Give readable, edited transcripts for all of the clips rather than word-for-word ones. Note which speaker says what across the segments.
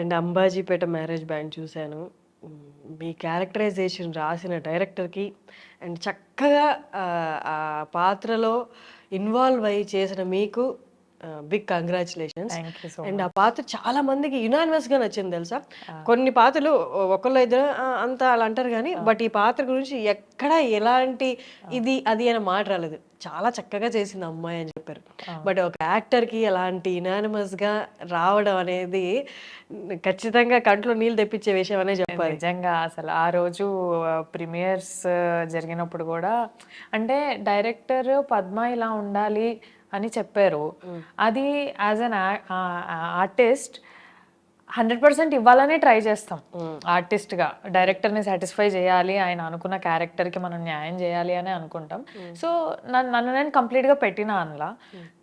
Speaker 1: And 'Ambajipeta marriage band' చూశాను. హ్మ్. మీ characterisation రాసిన డైరెక్టర్‌కి అండ్ చక్కగా ఆ పాత్రలో ఇన్వాల్వ్ అయ్యి చేసిన మీకు big congratulations.
Speaker 2: Thank you so
Speaker 1: and ah
Speaker 2: much.
Speaker 1: పాత్ర చాలా మందికి యునానిమస్‌గా నచ్చింది తెలుసా? కొన్ని పాత్రలు ఒకళ్ళో ఇద్దరు అంత అలా అంటారు గానీ, బట్ ఈ పాత్ర గురించి ఎక్కడ ఎలాంటి ఇది, అది అని మాట రాలేదు. చాలా చక్కగా చేసింది ఆ అమ్మాయి అని చెప్పారు. బట్ ఒక యాక్టర్‌కి అలాంటి యునానిమస్‌గా రావడం అనేది ఖచ్చితంగా కంట్లో నీళ్ళు తెప్పించే విషయం అనే చెప్పాలి.
Speaker 2: నిజంగా అసలు ఆ రోజు ప్రీమియర్స్ జరిగినప్పుడు కూడా అంటే డైరెక్టర్ పద్మ ఇలా ఉండాలి అని చెప్పారు. అది యాజ్ అన్ ఆర్టిస్ట్ 100% ఇవ్వాలనే ట్రై చేస్తాం. ఆర్టిస్ట్గా డైరెక్టర్ని సాటిస్ఫై చేయాలి, ఆయన అనుకున్న క్యారెక్టర్కి మనం న్యాయం చేయాలి అని అనుకుంటాం. సో నన్ను నేను కంప్లీట్గా పెట్టినా అందులో.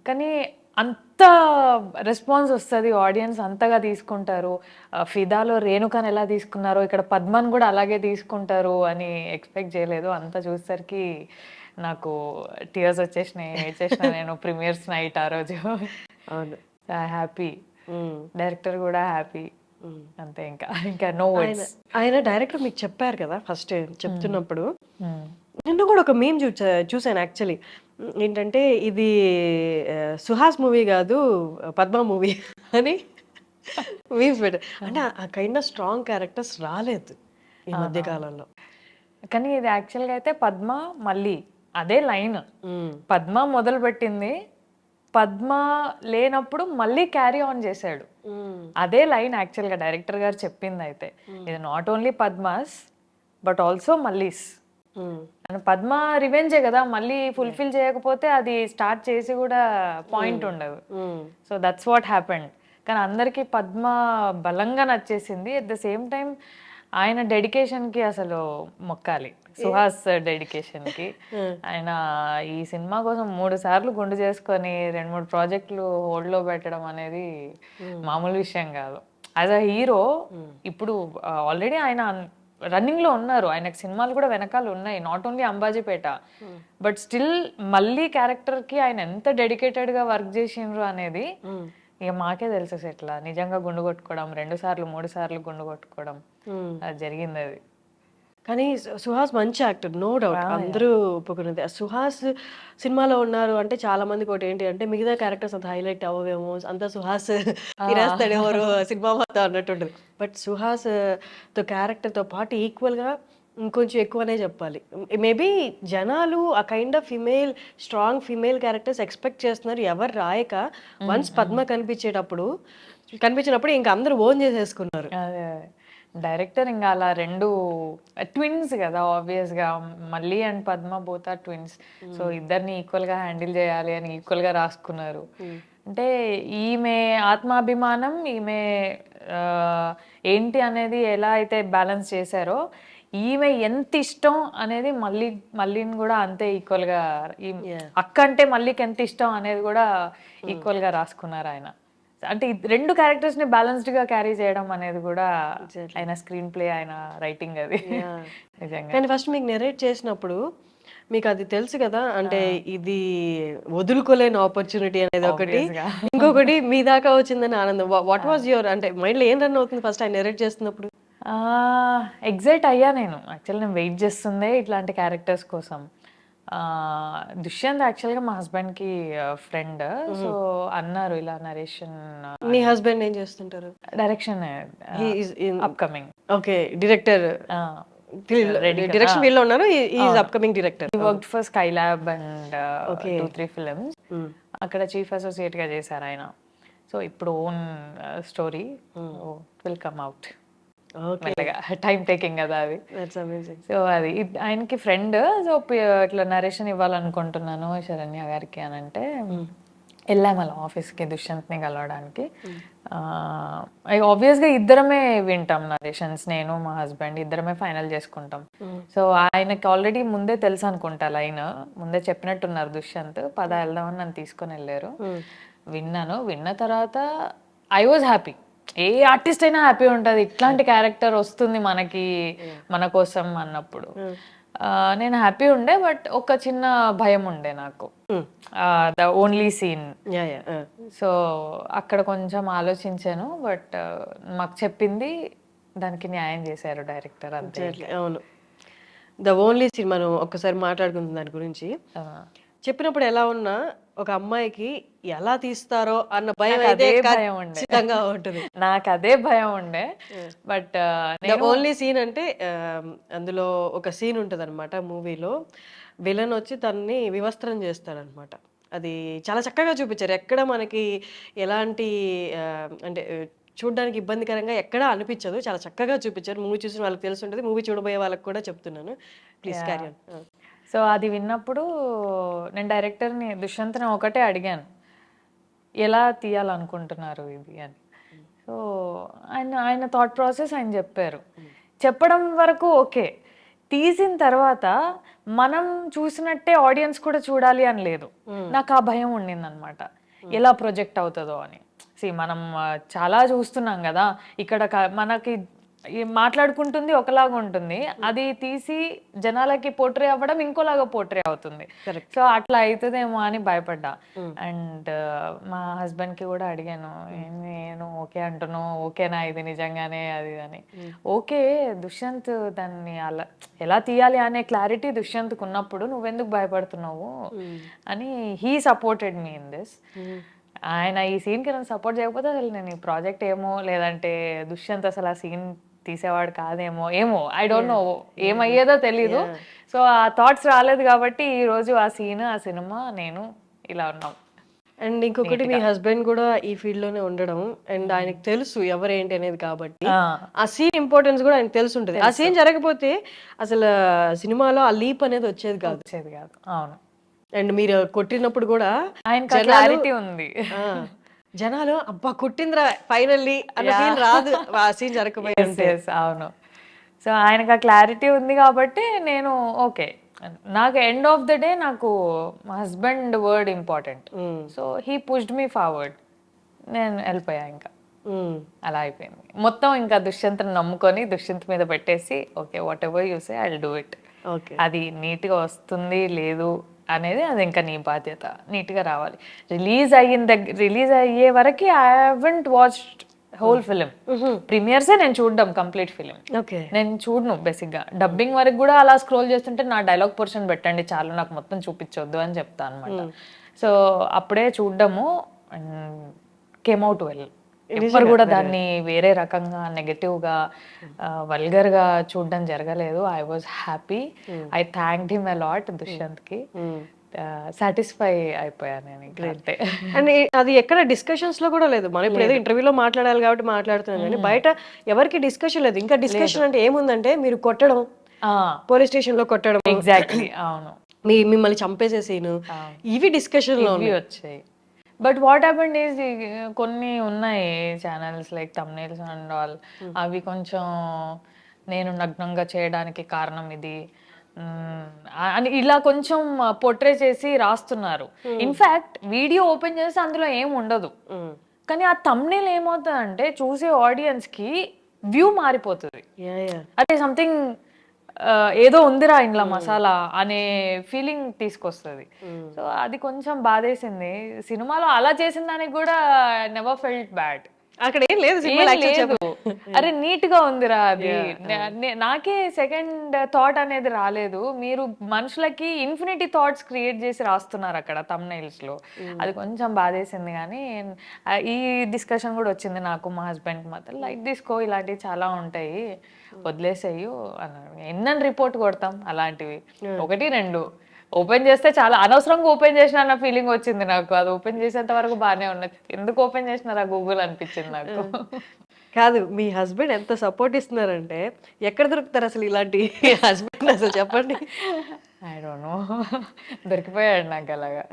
Speaker 2: కానీ అంత రెస్పాన్స్ వస్తుంది, ఆడియన్స్ అంతగా తీసుకుంటారు. ఫిదాలో రేణుకాని ఎలా తీసుకున్నారో ఇక్కడ పద్మన్ కూడా అలాగే తీసుకుంటారు అని ఎక్స్పెక్ట్ చేయలేదు. అంతా చూసేసరికి నాకు టీయర్స్ వచ్చేసినాయి, ఏడ్చేసిన నేను ప్రీమియర్స్ నైట్ ఆ రోజు.
Speaker 1: అవును.
Speaker 2: హ్యాపీ,
Speaker 1: హ్మ్.
Speaker 2: డైరెక్టర్ కూడా హ్యాపీ. అంతే, ఇంకా ఇంకా నో
Speaker 1: ఆయన
Speaker 2: వర్డ్స్.
Speaker 1: ఆయన డైరెక్టర్ మీకు చెప్పారు కదా ఫస్ట్ చెప్తున్నప్పుడు. నిన్న కూడా ఒక మీమ్ చూసాను యాక్చువల్లీ. ఏంటంటే ఇది సుహాస్ మూవీ కాదు పద్మ మూవీ అని మీమ్స్ పెట్టారు. అంటే ఆ కైండ్ ఆఫ్ స్ట్రాంగ్ క్యారెక్టర్స్ రాలేదు ఈ మధ్య కాలంలో.
Speaker 2: కానీ ఇది యాక్చువల్గా అయితే పద్మ మళ్ళీ అదే లైన్. పద్మ మొదలు పెట్టింది, పద్మ లేనప్పుడు మళ్ళీ క్యారీ ఆన్ చేశాడు. అదే లైన్ యాక్చువల్గా డైరెక్టర్ గారు చెప్పింది అయితే. ఇది not only Padma's but also Malli's. Padma రివెంజే కదా, మళ్ళీ ఫుల్ఫిల్ చేయకపోతే అది స్టార్ట్ చేసి కూడా పాయింట్ ఉండదు. So that's what happened. కానీ అందరికీ పద్మ బలంగా నచ్చేసింది. అట్ ద సేమ్ టైం ఆయన డెడికేషన్కి అసలు మొక్కాలి, సుహాస్ డెడికేషన్కి. ఆయన ఈ సినిమా కోసం 3 సార్లు గుండు చేసుకొని 2-3 ప్రాజెక్టులు హోల్డ్లో పెట్టడం అనేది మామూలు విషయం కాదు. యాజ్ అ హీరో ఇప్పుడు ఆల్రెడీ ఆయన రన్నింగ్ లో ఉన్నారు, ఆయనకు సినిమాలు కూడా వెనకాల ఉన్నాయి, not only Ambajipeta. But still మళ్ళీ క్యారెక్టర్ కి ఆయన ఎంత డెడికేటెడ్ గా వర్క్ చేసిండ్రు అనేది ఇక మాకే తెలుసు. ఎట్లా నిజంగా గుండు కొట్టుకోవడం, 2 సార్లు 3 సార్లు గుండు కొట్టుకోవడం అది జరిగింది. అది
Speaker 1: కానీ సుహాస్ మంచి యాక్టర్, నో డౌట్, అందరూ ఒప్పుకున్నది. సుహాస్ సినిమాలో ఉన్నారు అంటే చాలా మందికి ఒకటి ఏంటి అంటే మిగతా క్యారెక్టర్స్ అంత హైలైట్ అవ్వవేమో, అంత సుహాస్ తినేస్తాడు ఎవరు సినిమా మొత్తం అన్నట్టు ఉంటుంది. బట్ సుహాస్ తో క్యారెక్టర్తో పాటు ఈక్వల్గా ఇంకొంచెం ఎక్కువనే చెప్పాలి. మేబీ జనాలు ఆ kind of female, strong female characters expect చేస్తున్నారు. ఎవరు రాయక వన్స్ పద్మ కనిపించినప్పుడు ఇంకా అందరూ ఓన్ చేసేసుకున్నారు.
Speaker 2: అదే డైరెక్టర్ ఇంకా అలా 2 ట్విన్స్ కదా, ఆబ్వియస్ గా మళ్ళీ and Padma both are twins. So ఇద్దరిని ఈక్వల్ గా హ్యాండిల్ చేయాలి అని ఈక్వల్ గా రాసుకున్నారు. అంటే ఈమె ఆత్మాభిమానం, ఈమె ఏంటి అనేది ఎలా అయితే బ్యాలెన్స్ చేశారో, ఈమె ఎంత ఇష్టం అనేది మళ్ళీని కూడా అంతే ఈక్వల్ గా, అక్క అంటే మళ్ళీకి ఎంత ఇష్టం అనేది కూడా ఈక్వల్ గా రాసుకున్నారు ఆయన. అంటే 2 క్యారెక్టర్స్ ని బ్యాలెన్స్డ్ గా క్యారీ చేయడం అనేది కూడా ఆయన స్క్రీన్ ప్లే, ఆయన రైటింగ్ అది నిజంగా.
Speaker 1: కానీ ఫస్ట్ మీకు నెరేట్ చేసినప్పుడు మీకు అది తెలుసు కదా, అంటే ఇది వదులుకోలేని ఆపర్చునిటీ అనేది ఒకటి, ఇంకొకటి మీ దాకా వచ్చిందని ఆనందం. వాట్ వాజ్ యువర్, అంటే మైండ్ లో ఏం రన్ అవుతుంది ఫస్ట్ ఆయన నెరేట్ చేస్తున్నప్పుడు?
Speaker 2: ఎగ్జైట్ అయ్యా నేను. యాక్చువల్లీ నేను వెయిట్ చేస్తుందే ఇట్లాంటి క్యారెక్టర్స్ కోసం. దుష్యంత్ యాక్చువల్గా మా హస్బెండ్కి ఫ్రెండ్. సో అన్నారు ఇలా నరేషన్.
Speaker 1: మీ హస్బెండ్ ఏం చేస్తుంటారు?
Speaker 2: Direction upcoming.
Speaker 1: Okay, director direction field లో ఉన్నారు. Is upcoming director.
Speaker 2: He worked for Skylab and 2-3 films. అక్కడ చీఫ్ అసోసియేట్ గా చేశారు ఆయన. సో ఇప్పుడు own story will come out. Time taking కదా అది. సో అది ఆయనకి ఫ్రెండ్. సో ఇట్లా నరేషన్ ఇవ్వాలనుకుంటున్నాను శరణ్య గారికి అని అంటే వెళ్ళాం అలా ఆఫీస్కి దుష్యంత్ని కలవడానికి. ఆబ్వియస్గా ఇద్దరమే వింటాం నరేషన్స్, నేను మా హస్బెండ్ ఇద్దరమే ఫైనల్ చేసుకుంటాం. సో ఆయనకి ఆల్రెడీ ముందే తెలుసు అనుకుంటా, లైన్ ముందే చెప్పినట్టున్నారు దుష్యంత్. పద వెళ్దామని నన్ను తీసుకొని వెళ్ళారు. విన్న తర్వాత I was happy. A artist అయినా హ్యాపీ ఉంటుంది, ఇట్లాంటి క్యారెక్టర్ వస్తుంది మనకి మన కోసం అన్నప్పుడు. నేను హ్యాపీ ఉండే, బట్ ఒక చిన్న భయం ఉండే నాకు, ద ఓన్లీ సీన్. సో అక్కడ కొంచెం ఆలోచించాను, బట్ మాకు చెప్పింది దానికి న్యాయం చేశారు డైరెక్టర్ అంతే.
Speaker 1: అవును, ద ఓన్లీ సీన్ మనం ఒక్కసారి మాట్లాడుకుందాం దాని గురించి. చెప్పినప్పుడు ఎలా ఉన్నా ఒక అమ్మాయికి ఎలా తీస్తారో అన్న భయం అయితే ఖచ్చితంగా ఉంటుంది.
Speaker 2: నాకు అదే భయం ఉండే, బట్
Speaker 1: ఓన్లీ సీన్ అంటే అందులో ఒక సీన్ ఉంటుంది అనమాట మూవీలో. విలన్ వచ్చి తనని వివస్త్రం చేస్తాడనమాట. అది చాలా చక్కగా చూపించారు. ఎక్కడ మనకి ఎలాంటి అంటే చూడడానికి ఇబ్బందికరంగా ఎక్కడా అనిపించదు. చాలా చక్కగా చూపించారు. మూవీ చూసిన వాళ్ళకి తెలిసి ఉంటుంది, మూవీ చూడబోయే వాళ్ళకి కూడా చెప్తున్నాను. Please carry on.
Speaker 2: సో అది విన్నప్పుడు నేను డైరెక్టర్ని, దుష్యంత్ని ఒకటే అడిగాను, ఎలా తీయాలనుకుంటున్నారు ఇది అని. సో ఆయన థాట్ ప్రాసెస్ ఆయన చెప్పారు. చెప్పడం వరకు ఓకే, తీసిన తర్వాత మనం చూసినట్టే ఆడియన్స్ కూడా చూడాలి అని లేదు. నాకు ఆ భయం ఉండింది అనమాట, ఎలా ప్రొజెక్ట్ అవుతుందో అని. మనం చాలా చూస్తున్నాం కదా, ఇక్కడ మనకి మాట్లాడుకుంటుంది ఒకలాగా ఉంటుంది, అది తీసి జనాలకి పోర్ట్రే అవ్వడం ఇంకోలాగా పోర్ట్రే అవుతుంది. సో అట్లా అవుతుందేమో అని భయపడ్డా. అండ్ మా హస్బెండ్ కి కూడా అడిగాను, నేను ఓకే అంటున్నాను, ఓకేనా ఇది నిజంగానే అది అని. ఓకే, దుష్యంత్ దాన్ని అలా ఎలా తీయాలి అనే క్లారిటీ దుష్యంత్కు ఉన్నప్పుడు నువ్వెందుకు భయపడుతున్నావు అని he supported me in this. ఆయన ఈ సీన్కి నన్ను సపోర్ట్ చేయకపోతే అసలు నేను ఈ ప్రాజెక్ట్ ఏమో, లేదంటే దుష్యంత్ అసలు ఆ సీన్ తీసేవాడు కాదేమో, ఏమో ఐ డోంట్ నో, ఏమయ్యేదో తెలీదు. సో ఆ థాట్స్ రాలేదు కాబట్టి ఈ రోజు ఆ సీన్, ఆ సినిమా, నేను ఇలా ఉన్నాం.
Speaker 1: అండ్ ఇంకొకటి, మీ హస్బెండ్ కూడా ఈ ఫీల్డ్ లోనే ఉండడం, అండ్ ఆయనకు తెలుసు ఎవరేంటి అనేది, కాబట్టి ఆ సీన్ ఇంపార్టెన్స్ కూడా ఆయనకు తెలిసి ఉంటుంది. ఆ సీన్ జరగకపోతే అసలు సినిమాలో ఆ లీప్ అనేది వచ్చేది కాదు.
Speaker 2: అవును.
Speaker 1: అండ్ మీరు కొట్టినప్పుడు కూడా
Speaker 2: ఆయన క్లారిటీ ఉంది,
Speaker 1: జనాలు అబ్బా కొట్టిందిరా ఫైనల్లీ అన్న ఫీల్ రాదు ఆ సీన్ జరగకపోతే.
Speaker 2: అవును. సో ఆయనకు ఆ క్లారిటీ ఉంది కాబట్టి నేను ఓకే. నాకు ఎండ్ ఆఫ్ ద డే నాకు మా husband word important. So he pushed me forward, నేను వెళ్ళిపోయా. ఇంకా అలా అయిపోయింది మొత్తం. ఇంకా దుష్యంత్ని నమ్ముకొని దుష్యంత్ మీద పెట్టేసి, okay what ever you say I will do it. అది నీట్గా వస్తుంది లేదు అనేది అది ఇంకా నీ బాధ్యత, నీట్గా రావాలి. రిలీజ్ అయ్యే వరకు I haven't watched whole film. ప్రీమియర్సే నేను చూడడం, కంప్లీట్ ఫిలిం నేను చూడను బేసిక్గా. డబ్బింగ్ వరకు కూడా అలా స్క్రోల్ చేస్తుంటే నా డైలాగ్ పోర్షన్ పెట్టండి చాలు, నాకు మొత్తం చూపించొద్దు అని చెప్తా అనమాట. సో అప్పుడే చూడడము, కేమ్ అవుట్ వెల్. ఎవ్వరు కూడా దాన్ని వేరే రకంగా నెగటివ్గా వల్గర్గా చూడడం జరగలేదు. I was happy. I thanked him a lot, దుష్యంత్కి. సాటిస్ఫై అయిపోయాను నేను. గ్రేట్.
Speaker 1: అండ్ అది ఎక్కడ డిస్కషన్స్ లో కూడా లేదు. మనం ఇప్పుడు ఏదో ఇంటర్వ్యూలో మాట్లాడాలి కాబట్టి మాట్లాడుతున్నాం, కానీ బయట ఎవరికి డిస్కషన్ లేదు. ఇంకా డిస్కషన్ అంటే ఏముందంటే మీరు కొట్టడం, పోలీస్ స్టేషన్ లో కొట్టడం,
Speaker 2: ఎగ్జాక్ట్లీ అవును,
Speaker 1: మిమ్మల్ని చంపేసే సీను, ఇవి డిస్కషన్ లో
Speaker 2: వచ్చాయి. బట్ వాట్ హ్యాపెండ్ ఈజ్, కొన్ని ఉన్నాయి channels like thumbnails and all, అవి కొంచెం నేను నగ్నంగా చేయడానికి కారణం ఇది అని ఇలా కొంచెం పోర్ట్రే చేసి రాస్తున్నారు. ఇన్ఫాక్ట్ వీడియో ఓపెన్ చేస్తే అందులో ఏం ఉండదు, కానీ ఆ థంబ్నెయిల్ ఏమవుతుందంటే చూసే ఆడియన్స్ కి వ్యూ మారిపోతుంది. అదే సంథింగ్ ఏదో ఉందిరా ఇంట్లో మసాలా అనే ఫీలింగ్ తీసుకొస్తుంది. సో అది కొంచెం బాధేసింది. సినిమాలో అలా చేసిన దానికి కూడా నెవర్ ఫెల్ట్ బ్యాడ్.
Speaker 1: అక్కడ ఏం లేదు,
Speaker 2: అరే నీట్ గా ఉందిరా అది. నాకే సెకండ్ థాట్ అనేది రాలేదు. మీరు మనుషులకి ఇన్ఫినిటీ థాట్స్ క్రియేట్ చేసి రాస్తున్నారు అక్కడ థంబ్నెయిల్స్ లో. అది కొంచెం బాధేసింది. కానీ ఈ డిస్కషన్ కూడా వచ్చింది నాకు మా హస్బెండ్ మాత్రం, లైక్ తీసుకో, ఇలాంటివి చాలా ఉంటాయి, వదిలేసేయు అన్నాడు. ఎన్నని రిపోర్ట్ కొడతాం అలాంటివి, ఒకటి రెండు ఓపెన్ చేస్తే చాలా అనవసరంగా ఓపెన్ చేసిన అన్న ఫీలింగ్ వచ్చింది నాకు. అది ఓపెన్ చేసేంత వరకు బాగానే ఉన్నది, ఎందుకు ఓపెన్ చేసినారా గూగుల్ అనిపించింది నాకు.
Speaker 1: కాదు, మీ హస్బెండ్ ఎంత సపోర్ట్ ఇస్తున్నారంటే ఎక్కడ దొరుకుతారు అసలు ఇలాంటి హస్బెండ్ అసలు చెప్పండి.
Speaker 2: ఐ డోంట్ నో, దొరికిపోయాడు నాకు అలాగా.